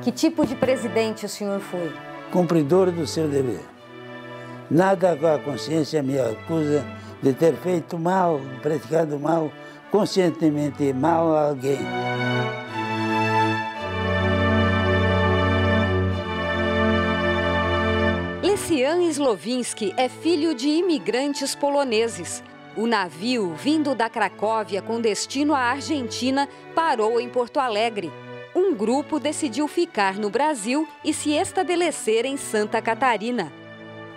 Que tipo de presidente o senhor foi? Cumpridor do seu dever. Nada com a consciência me acusa de ter feito mal, praticado mal, conscientemente mal a alguém. Lecian Slowinski é filho de imigrantes poloneses. O navio, vindo da Cracóvia com destino à Argentina, parou em Porto Alegre. Um grupo decidiu ficar no Brasil e se estabelecer em Santa Catarina.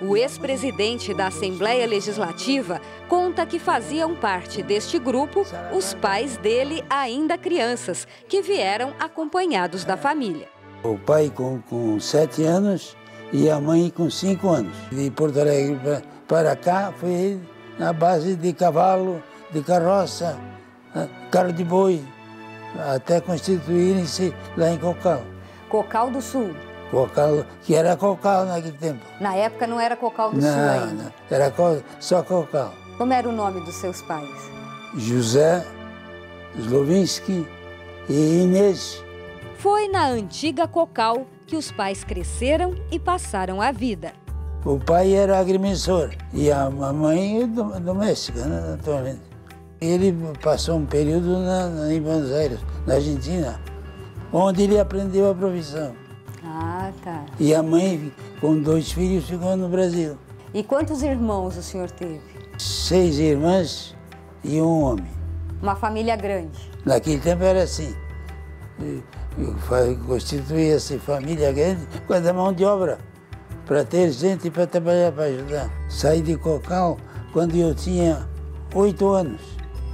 O ex-presidente da Assembleia Legislativa conta que faziam parte deste grupo os pais dele ainda crianças, que vieram acompanhados da família. O pai com 7 anos e a mãe com 5 anos. De Porto Alegre para cá foi na base de cavalo, de carroça, carro de boi, até constituírem-se lá em Cocal. Cocal do Sul. Cocal, que era Cocal naquele tempo. Na época não era Cocal do Sul ainda? Não, era só Cocal. Como era o nome dos seus pais? José Slowinski e Inês. Foi na antiga Cocal que os pais cresceram e passaram a vida. O pai era agrimensor e a mãe doméstica, né, atualmente. Ele passou um período em Buenos Aires, na Argentina, onde ele aprendeu a profissão. Ah, tá. E a mãe, com 2 filhos, ficou no Brasil. E quantos irmãos o senhor teve? 6 irmãs e um homem. Uma família grande. Naquele tempo era assim. Constituía-se família grande por causa da mão de obra, para ter gente para trabalhar, para ajudar. Saí de Cocal quando eu tinha 8 anos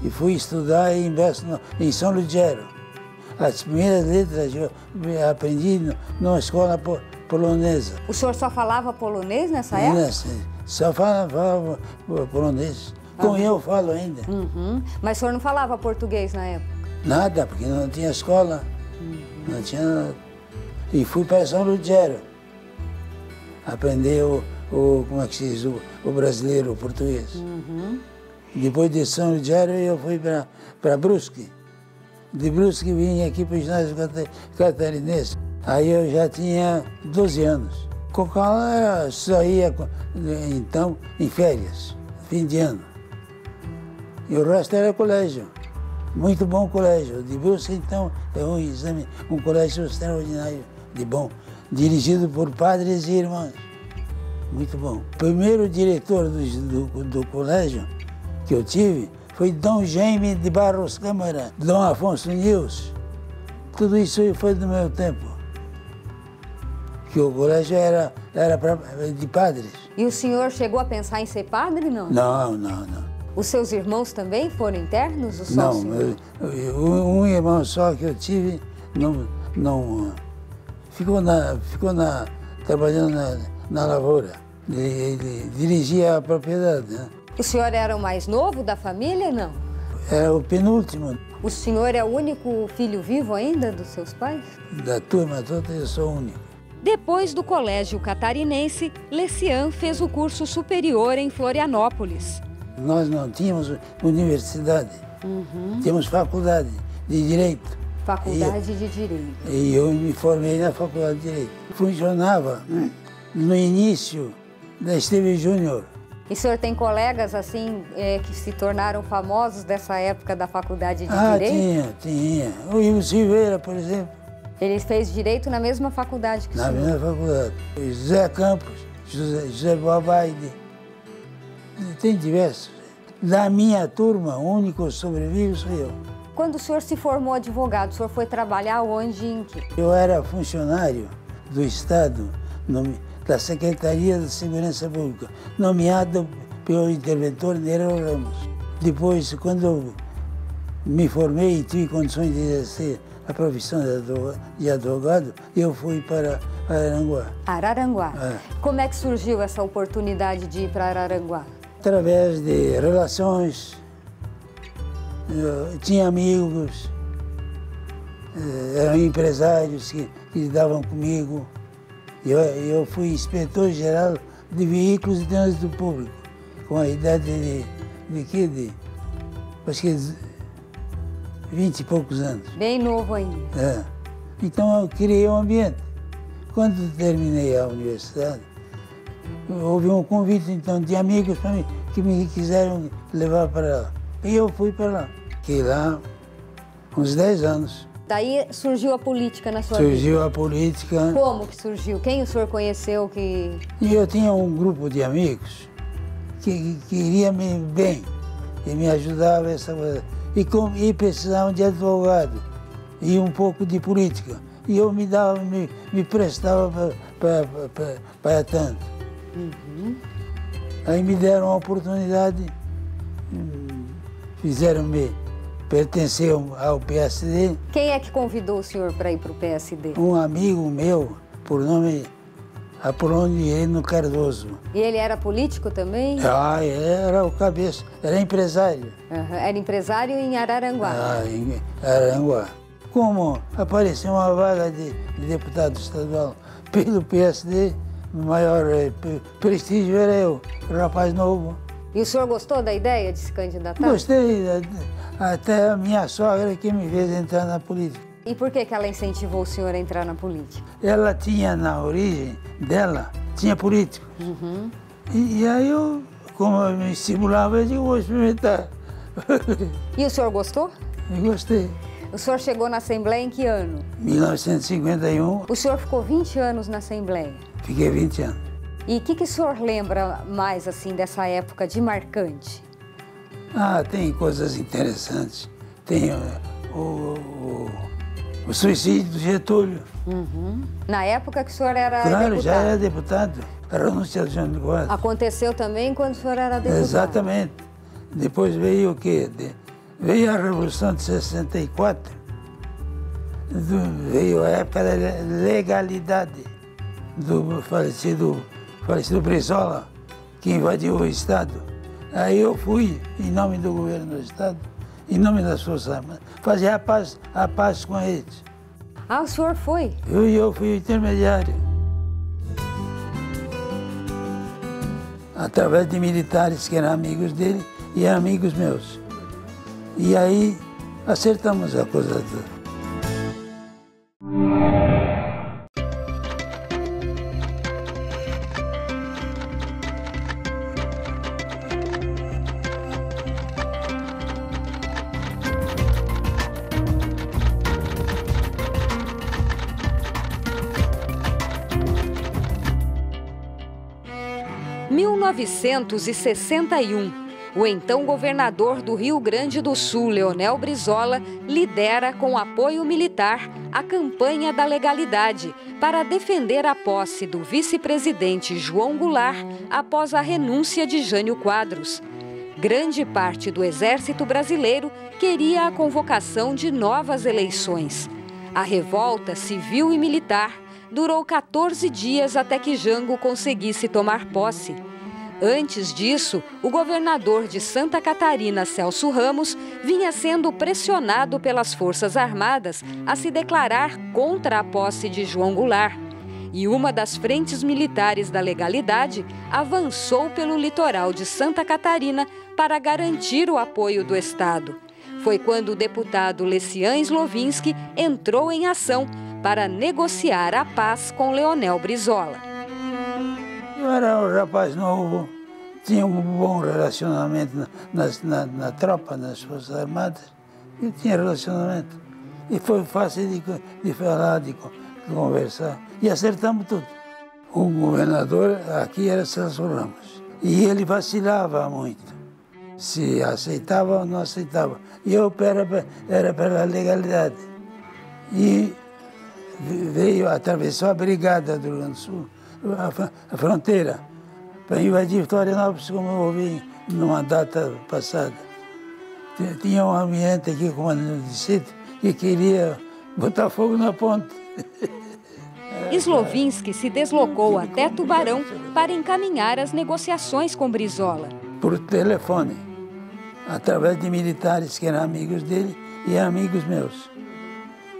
e fui estudar em São Lugero. As primeiras letras eu aprendi numa escola polonesa. O senhor só falava polonês nessa época? Só falava polonês. Como eu falo ainda. Uhum. Mas o senhor não falava português na época? Nada, porque não tinha escola. Não tinha nada. E fui para São Lugero. Aprender como é que se diz, o brasileiro, o português. Uhum. Depois de São Lugero eu fui para Brusque. De Brusque vim aqui para o ginásio catarinense. Aí eu já tinha 12 anos. Cocal só ia, então, em férias, fim de ano. E o resto era colégio. Muito bom colégio. De Brusque, então, é um colégio extraordinário de bom, dirigido por padres e irmãos. Muito bom. O primeiro diretor do colégio que eu tive foi Dom Jaime de Barros Câmara, Dom Afonso Nils. Tudo isso foi do meu tempo. Que o colégio era de padres. E o senhor chegou a pensar em ser padre, não? Não. Os seus irmãos também foram internos? Ou só um irmão só que eu tive não ficou trabalhando na lavoura. Ele dirigia a propriedade, né? O senhor era o mais novo da família, não? Era o penúltimo. O senhor é o único filho vivo ainda dos seus pais? Da turma toda eu sou o único. Depois do colégio catarinense, Lecian fez o curso superior em Florianópolis. Nós não tínhamos universidade, tínhamos faculdade de Direito. Faculdade de Direito. E eu me formei na Faculdade de Direito. Funcionava no início da Esteve Júnior. E o senhor tem colegas assim que se tornaram famosos dessa época da Faculdade de Direito? Tinha. O Ivo Silveira, por exemplo. Ele fez Direito na mesma faculdade que o senhor? Na mesma faculdade. José Campos, José Boabaide. Tem diversos. Da minha turma, o único sobrevivo sou eu. Quando o senhor se formou advogado, o senhor foi trabalhar onde e em que? Eu era funcionário do Estado, da Secretaria de Segurança Pública, nomeado pelo interventor Nereu Ramos. Depois, quando eu me formei e tive condições de exercer a profissão de advogado, eu fui para Araranguá. Araranguá. É. Como é que surgiu essa oportunidade de ir para Araranguá? Através de relações, eu tinha amigos, eram empresários que lidavam comigo. Eu fui inspetor-geral de veículos e trânsito público, com a idade acho que 20 e poucos anos. Bem novo ainda. Então eu criei um ambiente. Quando terminei a universidade, houve um convite então de amigos para mim, que me quiseram levar para lá. E eu fui para lá. Fiquei lá uns 10 anos. Daí surgiu a política na sua vida? Surgiu a política. Como que surgiu? Quem o senhor conheceu que... E eu tinha um grupo de amigos que queria me bem e me ajudava essa coisa. E precisavam de advogado e um pouco de política. E eu me prestava para tanto. Uhum. Aí me deram a oportunidade, fizeram-me pertencer ao PSD. Quem é que convidou o senhor para ir para o PSD? Um amigo meu, por nome Apolônio Cardoso. E ele era político também? Ah, era o cabeça, era empresário. Uhum. Era empresário em Araranguá? Ah, em Araranguá. Como apareceu uma vaga de deputado estadual pelo PSD, o maior prestígio era eu, rapaz novo. E o senhor gostou da ideia de se candidatar? Gostei, até a minha sogra que me fez entrar na política. E por que ela incentivou o senhor a entrar na política? Ela tinha, na origem dela, tinha políticos. Uhum. E aí eu, como eu me estimulava, eu digo, vou experimentar. E o senhor gostou? Eu gostei. O senhor chegou na Assembleia em que ano? 1951. O senhor ficou 20 anos na Assembleia. Fiquei 20 anos. E o que o senhor lembra mais, assim, dessa época de marcante? Ah, tem coisas interessantes. Tem o suicídio do Getúlio. Uhum. Na época que o senhor era claro, deputado? já era deputado. A renúncia do Jânio Quadros. Aconteceu também quando o senhor era deputado? Exatamente. Depois veio o quê? Veio a Revolução de 64. Veio a época da legalidade do falecido Brizola, que invadiu o Estado. Aí eu fui, em nome do governo do Estado, em nome das Forças Armadas, fazer a paz com eles. Ah, o senhor foi? Eu fui o intermediário. Através de militares que eram amigos dele e amigos meus. E aí acertamos a coisa toda. Em 1961, o então governador do Rio Grande do Sul, Leonel Brizola, lidera com apoio militar a campanha da legalidade para defender a posse do vice-presidente João Goulart após a renúncia de Jânio Quadros. Grande parte do exército brasileiro queria a convocação de novas eleições. A revolta civil e militar durou 14 dias até que Jango conseguisse tomar posse. Antes disso, o governador de Santa Catarina, Celso Ramos, vinha sendo pressionado pelas Forças Armadas a se declarar contra a posse de João Goulart. E uma das frentes militares da legalidade avançou pelo litoral de Santa Catarina para garantir o apoio do Estado. Foi quando o deputado Lecian Slovinsky entrou em ação para negociar a paz com Leonel Brizola. Eu era um rapaz novo, tinha um bom relacionamento na tropa, nas Forças Armadas. Eu tinha relacionamento. E foi fácil de falar, de conversar. E acertamos tudo. O governador aqui era Celso Ramos. E ele vacilava muito. Se aceitava ou não aceitava. E eu era pela legalidade. E atravessou a brigada do Rio Grande do Sul, a fronteira, para invadir Florianópolis, como eu ouvi numa data passada. Tinha um ambiente aqui, comandante de sítio, que queria botar fogo na ponte. Slovinsky se deslocou até Tubarão para encaminhar as negociações com Brizola. Por telefone, através de militares que eram amigos dele e amigos meus.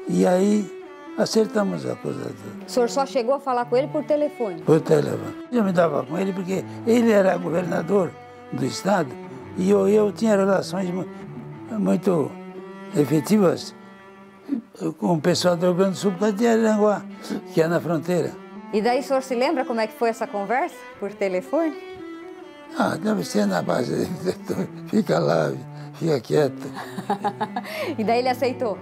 E aí acertamos a coisa toda. O senhor só chegou a falar com ele por telefone? Por telefone. Eu me dava com ele porque ele era governador do Estado e eu tinha relações muito efetivas com o pessoal do Rio Grande do Sul, de Araranguá, que é na fronteira. E daí o senhor se lembra como é que foi essa conversa por telefone? Ah, deve ser na base, fica lá, fica quieto. E daí ele aceitou?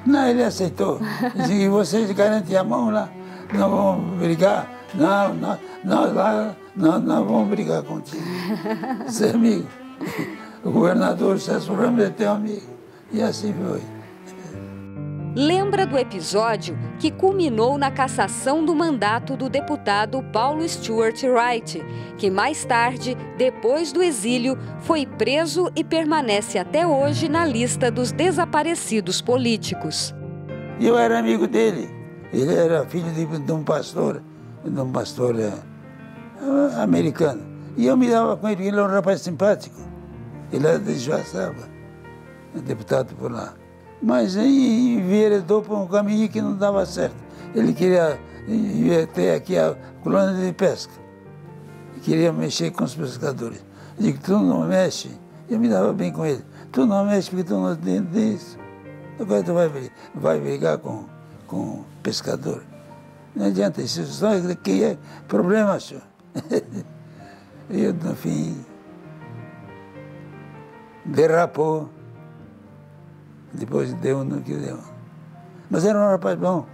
Não, ele aceitou. Disse que vocês garantem a mão lá, não vão brigar. Não, nós lá, não vamos brigar contigo. Você é amigo. O governador César Ramos é teu amigo. E assim foi. Lembra do episódio que culminou na cassação do mandato do deputado Paulo Stuart Wright, que mais tarde, depois do exílio, foi preso e permanece até hoje na lista dos desaparecidos políticos. Eu era amigo dele. Ele era filho de um pastor americano. E eu me dava com ele, ele era um rapaz simpático. Ele era de Joaçaba, deputado por lá. Mas aí enveredou por um caminho que não dava certo. Ele queria ter aqui a colônia de pesca. Queria mexer com os pescadores. Eu digo, tu não mexe. Eu me dava bem com ele. Tu não mexe porque tu não entende isso. Agora tu vai brigar com pescador. Não adianta, isso só que é problema, senhor. E no fim, derrapou. Depois deu no que deu. Mas era um rapaz bom.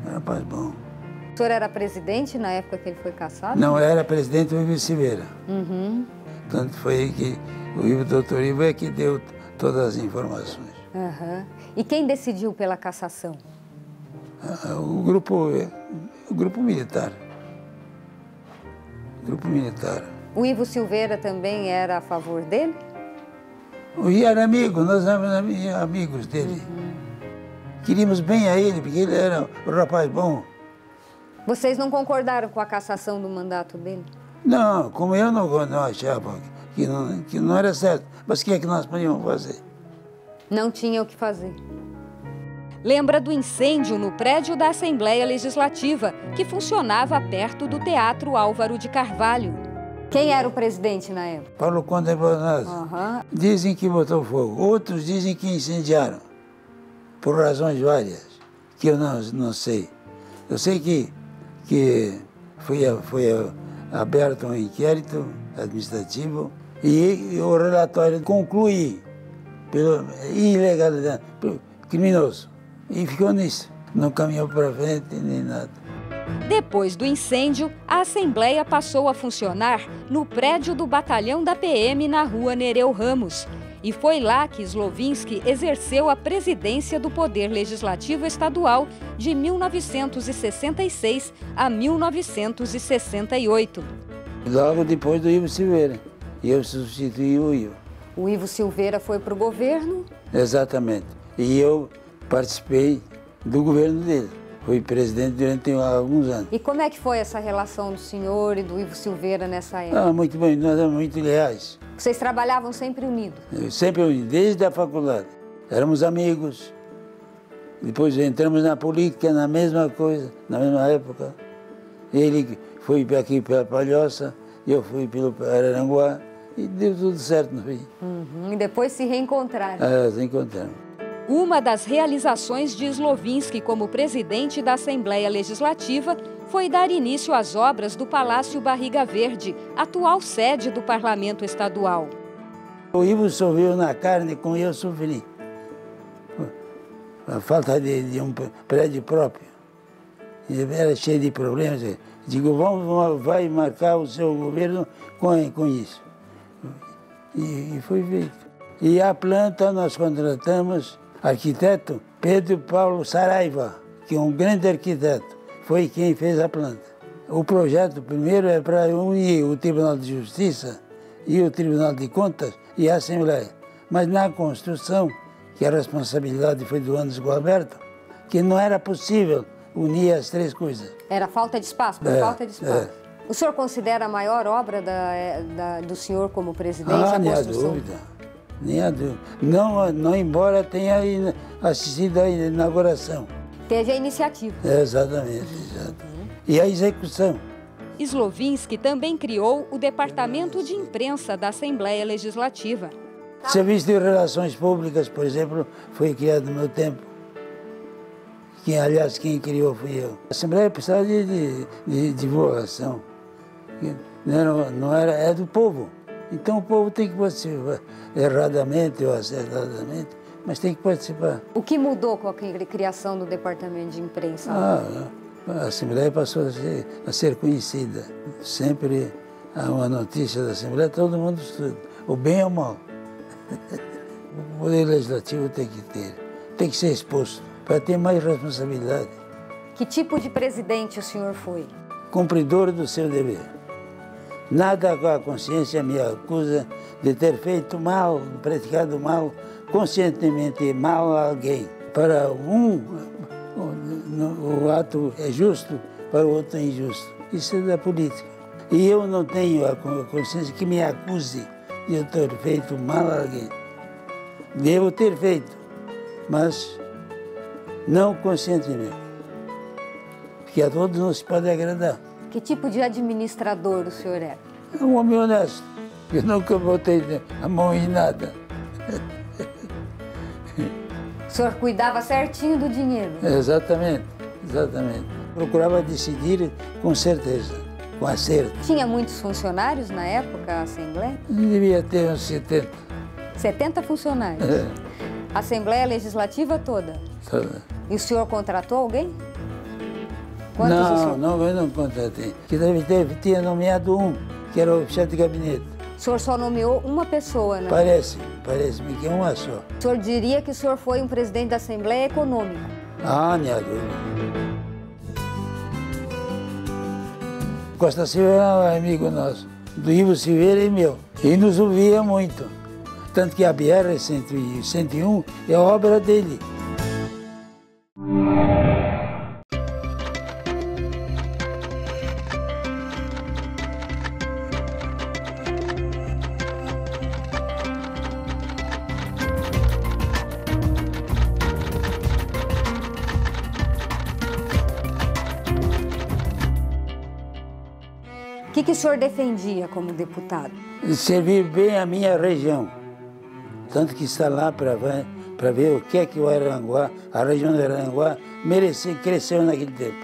Era um rapaz bom. O senhor era presidente na época que ele foi cassado? Não, era presidente do Ivo Silveira. Uhum. Tanto foi aí que o doutor Ivo é que deu todas as informações. Uhum. E quem decidiu pela cassação? O grupo militar. O grupo militar. O Ivo Silveira também era a favor dele? E era amigo, nós éramos amigos dele. Uhum. Queríamos bem a ele, porque ele era um rapaz bom. Vocês não concordaram com a cassação do mandato dele? Não, como eu não achava que não era certo. Mas o que é que nós podíamos fazer? Não tinha o que fazer. Lembra do incêndio no prédio da Assembleia Legislativa, que funcionava perto do Teatro Álvaro de Carvalho. Quem era o presidente na época? Paulo Conde Bonazzi. Uhum. Dizem que botou fogo, outros dizem que incendiaram, por razões várias, que eu não sei. Eu sei que foi aberto um inquérito administrativo e o relatório conclui pela ilegalidade, criminoso. E ficou nisso, não caminhou para frente nem nada. Depois do incêndio, a Assembleia passou a funcionar no prédio do batalhão da PM na rua Nereu Ramos. E foi lá que Slovinsky exerceu a presidência do Poder Legislativo Estadual de 1966 a 1968. Logo depois do Ivo Silveira, eu substituí o Ivo. O Ivo Silveira foi para o governo? Exatamente. E eu participei do governo dele. Fui presidente durante alguns anos. E como é que foi essa relação do senhor e do Ivo Silveira nessa época? Ah, muito bem, nós éramos muito leais. Vocês trabalhavam sempre unidos? Sempre unidos, desde a faculdade. Éramos amigos. Depois entramos na política, na mesma coisa, na mesma época. Ele foi aqui pela Palhoça, eu fui pelo Araranguá e deu tudo certo no fim. Uhum. E depois se reencontraram? Se encontramos. Uma das realizações de Slovinsky como presidente da Assembleia Legislativa foi dar início às obras do Palácio Barriga Verde, atual sede do Parlamento Estadual. O Ivo sofreu na carne como eu sofri. A falta de um prédio próprio. Ele era cheio de problemas. Digo, vai marcar o seu governo com isso. E foi feito. E a planta nós contratamos arquiteto Pedro Paulo Saraiva, que é um grande arquiteto, foi quem fez a planta. O projeto primeiro é para unir o Tribunal de Justiça e o Tribunal de Contas e a Assembleia. Mas na construção, que a responsabilidade foi do Anderson Gualberto, que não era possível unir as três coisas. Era falta de espaço, por falta de espaço. O senhor considera a maior obra do senhor como presidente a construção? Nem a dúvida. Não embora tenha assistido à inauguração. Teve a iniciativa. Exatamente. E a execução. Slovinsky também criou o Departamento de Imprensa da Assembleia Legislativa. Serviço de Relações Públicas, por exemplo, foi criado no meu tempo. que aliás quem criou fui eu. A Assembleia precisava de divulgação, não era, é do povo. Então o povo tem que participar, erradamente ou acertadamente, mas tem que participar. O que mudou com a criação do departamento de imprensa? A Assembleia passou a ser conhecida. Sempre há uma notícia da Assembleia, todo mundo estuda, o bem ou o mal. O poder legislativo tem que ser exposto, para ter mais responsabilidade. Que tipo de presidente o senhor foi? Cumpridor do seu dever. Nada com a consciência me acusa de ter feito mal, praticado mal, conscientemente mal a alguém. Para um, o ato é justo, para o outro é injusto. Isso é da política. E eu não tenho a consciência que me acuse de eu ter feito mal a alguém. Devo ter feito, mas não conscientemente. Porque a todos não se pode agradar. Que tipo de administrador o senhor era? Um homem honesto. Eu nunca botei a mão em nada. O senhor cuidava certinho do dinheiro? Exatamente, exatamente. Procurava decidir com certeza, com acerto. Tinha muitos funcionários na época, a Assembleia? Devia ter uns 70. 70 funcionários? É. A Assembleia Legislativa toda? Toda. E o senhor contratou alguém? Quantos o senhor? Não, eu não contratei. Que tinha nomeado um, que era o chefe de gabinete. O senhor só nomeou uma pessoa, né? Parece-me que é uma só. O senhor diria que o senhor foi um presidente da Assembleia econômico? Minha dúvida. Costa Silva era um amigo nosso, do Ivo Silveira e meu, e nos ouvia muito. Tanto que a BR-101 é obra dele. O que o senhor defendia como deputado? Servir bem a minha região. Tanto que está lá para ver o que é que o Araranguá, a região do Araranguá, cresceu naquele tempo.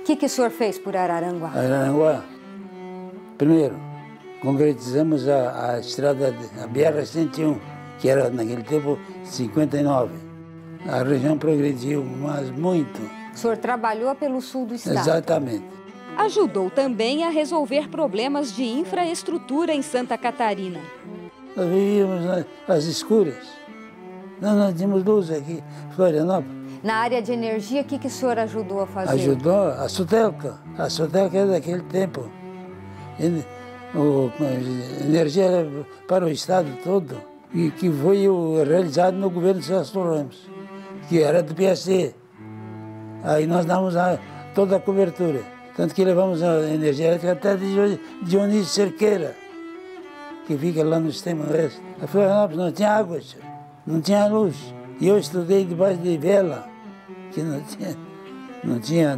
O que o senhor fez por Araranguá? Araranguá, primeiro, concretizamos a estrada, a BR-101, que era naquele tempo 59. A região progrediu, mas muito. O senhor trabalhou pelo sul do estado? Exatamente. Ajudou também a resolver problemas de infraestrutura em Santa Catarina. Nós vivíamos às escuras. Nós não tínhamos luz aqui em Florianópolis. Na área de energia, o que o senhor ajudou a fazer? Ajudou a Sotelca. A Sotelca é daquele tempo. A energia era para o estado todo. E que foi realizado no governo de Celso Ramos, que era do PSC. Aí nós damos toda a cobertura. Tanto que levamos a energia elétrica até de Dionísio Cerqueira, que fica lá no Sistema Oeste. A Florianópolis não tinha água, não tinha luz. E eu estudei debaixo de vela, que não tinha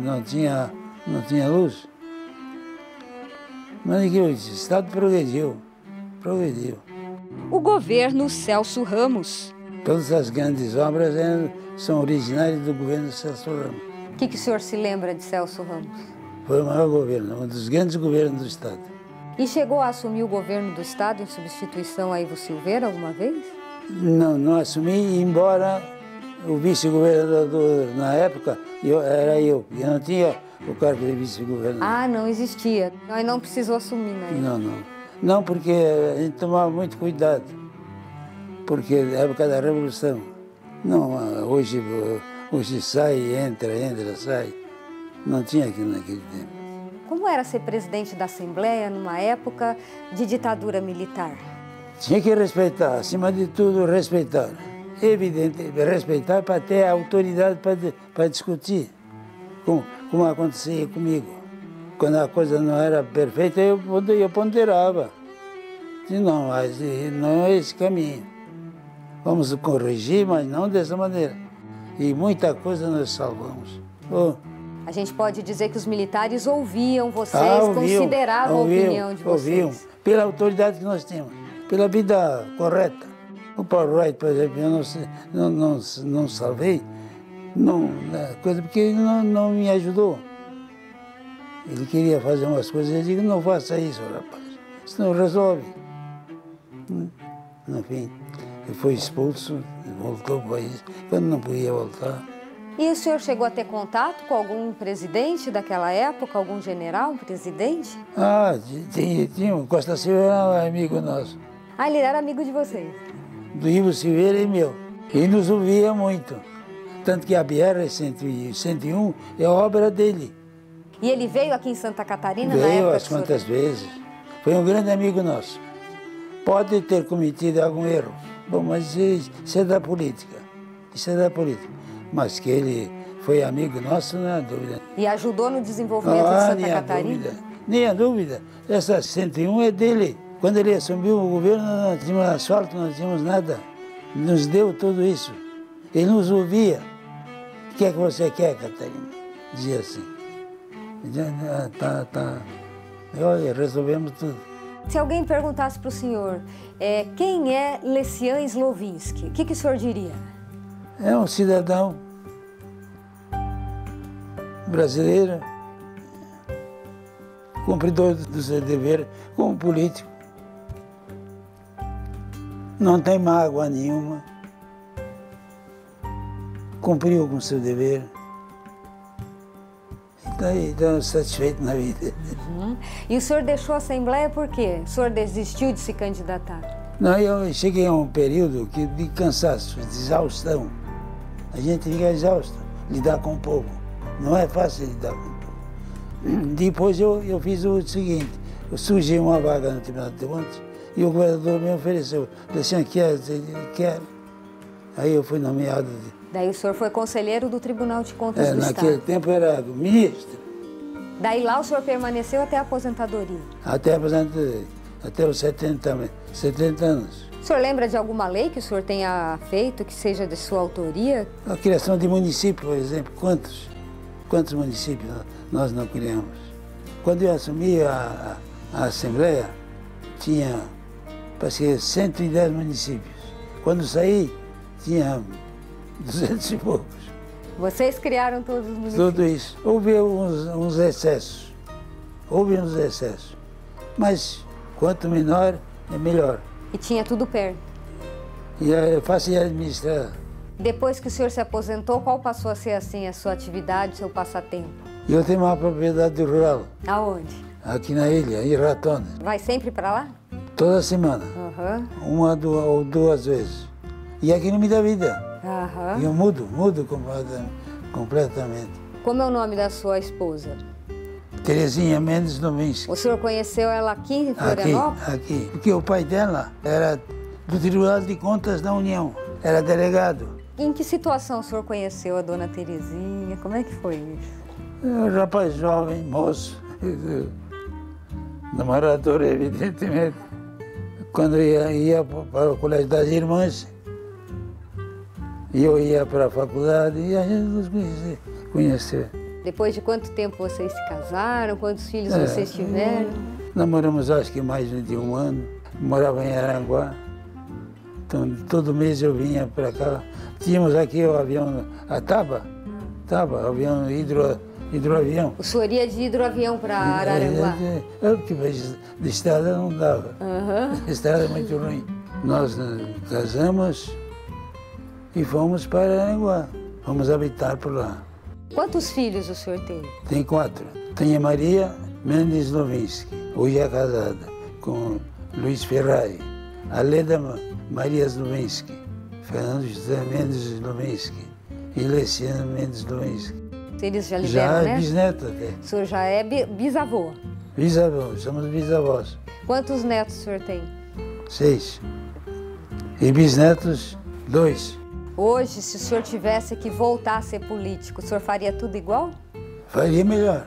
luz. Mas o estado progrediu. O governo Celso Ramos. Todas as grandes obras são originárias do governo Celso Ramos. O que o senhor se lembra de Celso Ramos? Foi o maior governo, um dos grandes governos do estado. E chegou a assumir o governo do estado em substituição a Ivo Silveira alguma vez? Não assumi, embora o vice-governador na época era eu. Eu não tinha o cargo de vice-governador. Não existia. Aí não precisou assumir, né? Não, porque a gente tomava muito cuidado. Porque na época da Revolução. Não, hoje sai, entra, sai. Não tinha aquilo naquele tempo. Como era ser presidente da Assembleia numa época de ditadura militar? Tinha que respeitar, acima de tudo, respeitar. Evidente, respeitar para ter autoridade para discutir, como acontecia comigo. Quando a coisa não era perfeita, eu ponderava. Disse, não é esse caminho. Vamos corrigir, mas não dessa maneira. E muita coisa nós salvamos. A gente pode dizer que os militares ouviam vocês, consideravam a opinião de vocês. Ouviam, pela autoridade que nós tínhamos, pela vida correta. O Paul Wright, por exemplo, eu não salvei, Não, coisa porque ele não me ajudou. Ele queria fazer umas coisas, eu digo, não faça isso, rapaz, isso não resolve. No fim, ele foi expulso, voltou para o país, quando não podia voltar. E o senhor chegou a ter contato com algum presidente daquela época, algum general, um presidente? Ah, tinha o Costa Silva, era um amigo nosso. Ah, ele era amigo de vocês? Do Ivo Silveira e meu. E nos ouvia muito. Tanto que a BR-101 é obra dele. E ele veio aqui em Santa Catarina veio na época? Veio quantas vezes. Foi um grande amigo nosso. Pode ter cometido algum erro. Bom, mas isso é da política. Isso é da política. Mas que ele foi amigo nosso, não há dúvida. E ajudou no desenvolvimento de Santa Catarina? Nem há dúvida. Essa 101 é dele. Quando ele assumiu o governo, nós não tínhamos asfalto, não tínhamos nada. Nos deu tudo isso. Ele nos ouvia. O que é que você quer, Catarina? Dizia assim. Tá. Olha, resolvemos tudo. Se alguém perguntasse para o senhor, quem é Lecian Slovinski, o que o senhor diria? É um cidadão brasileiro, cumpridor do seu dever como político. Não tem mágoa nenhuma, cumpriu com o seu dever. Então, satisfeito na vida. E o senhor deixou a Assembleia por quê? O senhor desistiu de se candidatar? Não, eu cheguei a um período de cansaço, de exaustão. A gente fica exausto, lidar com o povo. Não é fácil lidar com o povo. Depois eu fiz o seguinte, surgiu uma vaga no Tribunal de Contas e o governador me ofereceu. Disse, quero. Aí eu fui nomeado. Daí o senhor foi conselheiro do Tribunal de Contas do Estado. Naquele tempo era ministro. Daí lá o senhor permaneceu até a aposentadoria? Até a aposentadoria, até os 70 anos. O senhor lembra de alguma lei que o senhor tenha feito, que seja de sua autoria? A criação de municípios, por exemplo, quantos municípios nós não criamos? Quando eu assumi a Assembleia, tinha, parece que 110 municípios. Quando saí, tinha 200 e poucos. Vocês criaram todos os municípios? Tudo isso. Houve uns excessos. Mas quanto menor, é melhor. E tinha tudo perto? E é fácil de administrar. Depois que o senhor se aposentou, qual passou a ser assim a sua atividade, o seu passatempo? Eu tenho uma propriedade rural. Aonde? Aqui na ilha, em Ratones. Vai sempre para lá? Toda semana. Uma ou duas vezes. E aqui não me dá vida. E eu mudo completamente. Como é o nome da sua esposa? Terezinha Mendes Slovinski. O senhor conheceu ela aqui em Florianópolis? Aqui. Porque o pai dela era do Tribunal de Contas da União. Era delegado. Em que situação o senhor conheceu a dona Terezinha? Como é que foi isso? Um rapaz jovem, moço. Namorador, evidentemente. Quando eu ia para o colégio das irmãs, eu ia para a faculdade e a gente nos conheceu. Depois de quanto tempo vocês se casaram? Quantos filhos vocês tiveram? Namoramos acho que mais de um ano. Morava em Aranguá. Então, todo mês eu vinha para cá. Tínhamos aqui o avião, a Taba, avião hidroavião. O senhor ia de hidroavião para Araranguá? Porque de estrada não dava. A estrada é muito ruim. Nós casamos e fomos para Aranguá. Fomos habitar por lá. Quantos filhos o senhor teve? Tem 4. Tem a Maria Mendes Slovinski, hoje é casada com Luiz Ferrari. A Leda Maria Slovinski, Fernando José Mendes Slovinski e Lecian Mendes Slovinski. Eles já lhe deram, né? Bisneto até. O senhor já é bisavô? Bisavô, somos bisavós. Quantos netos o senhor tem? 6. E bisnetos, 2. Hoje, se o senhor tivesse que voltar a ser político, o senhor faria tudo igual? Faria melhor.